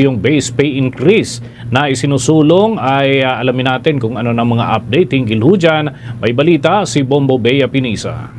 polisiyong base pay increase na isinusulong ay alamin natin kung ano na mga update hinggil ho dyan. May balita si Bombo Bea Pinisa.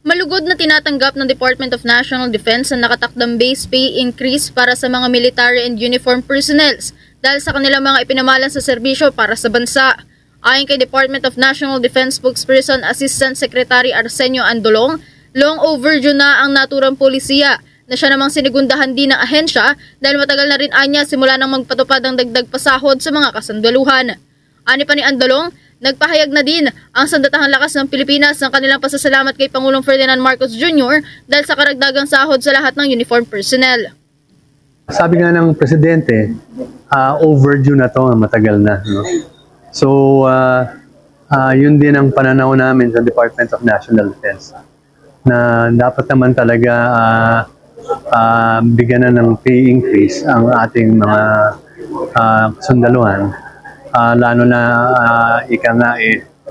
Malugod na tinatanggap ng Department of National Defense ang nakatakdang base pay increase para sa mga military and uniform personnel dahil sa kanilang mga ipinamalan sa serbisyo para sa bansa. Ayon kay Department of National Defense spokesperson Assistant Secretary Arsenio Andolong, long overdue na ang naturang polisiya na siya namang sinigundahan din ng ahensya dahil matagal na rin anya simula nang magpatupad ng dagdag pasahod sa mga kasandaluhan. Ani pa ni Andolong, nagpahayag na din ang Sandatahang Lakas ng Pilipinas ng kanilang pasasalamat kay Pangulong Ferdinand Marcos Jr. dahil sa karagdagang sahod sa lahat ng uniform personnel. Sabi nga ng Presidente, overdue na to, matagal na. No? So, yun din ang pananaw namin sa Department of National Defense na dapat naman talaga bigyan na ng pay increase ang ating mga sundaluhan, lalo na ika nga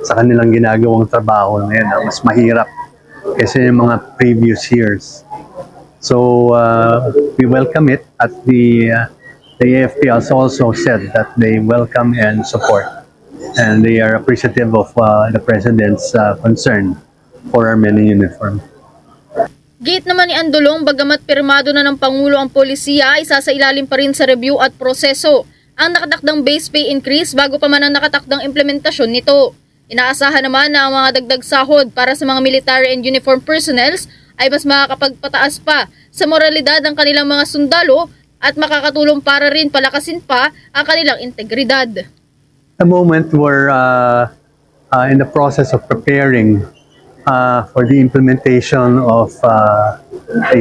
sa kanilang ginagawang trabaho ngayon mas mahirap kasi yung mga previous years. So we welcome it at the AFP has also said that they welcome and support and they are appreciative of the President's concern for our men in uniform. Gate naman ni Andolong, bagamat pirmado na ng Pangulo ang polisiya, isasailalim pa rin sa review at proseso ang nakatakdang base pay increase bago pa man ang nakatakdang implementasyon nito. Inaasahan naman na ang mga dagdag sahod para sa mga military and uniform personnels ay mas makakapagpataas pa sa moralidad ng kanilang mga sundalo at makakatulong para rin palakasin pa ang kanilang integridad. At the moment, we're in the process of preparing for the implementation of a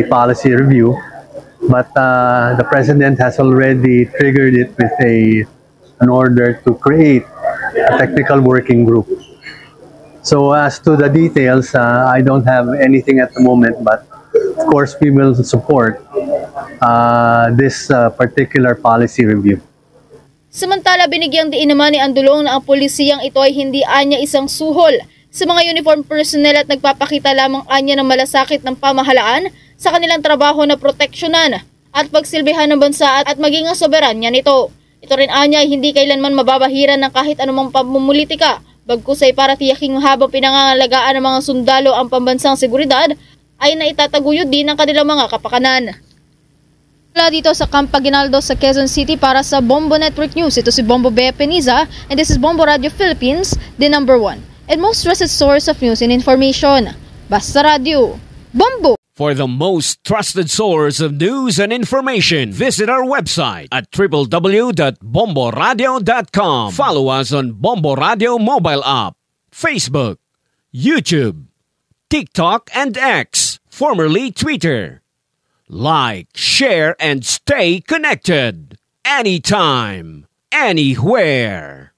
policy review, but the President has already triggered it with an order to create a technical working group. So as to the details, I don't have anything at the moment, but of course we will support this particular policy review. Samantala, binigyang diin naman ni Andolong na ang polisiyang ito ay hindi anya isang suhol sa mga uniform personnel at nagpapakita lamang anya ng malasakit ng pamahalaan sa kanilang trabaho na proteksyonan at pagsilbihan ng bansa at maging ang soberanya nito. Ito rin anya ay hindi kailanman mababahiran ng kahit anumang pamumulitika, bagkus ay para tiyaking habang pinangangalagaan ng mga sundalo ang pambansang seguridad ay naitataguyod din ang kanilang mga kapakanan. Mula dito sa Camp Aguinaldo sa Quezon City para sa Bombo Network News, ito si Bombo Bea Peniza and this is Bombo Radio Philippines, the #1 and most trusted source of news and information. Basta Radio, Bombo! For the most trusted source of news and information, visit our website at www.bomboradio.com. Follow us on Bombo Radio mobile app, Facebook, YouTube, TikTok, and X, formerly Twitter. Like, share, and stay connected. Anytime, anywhere.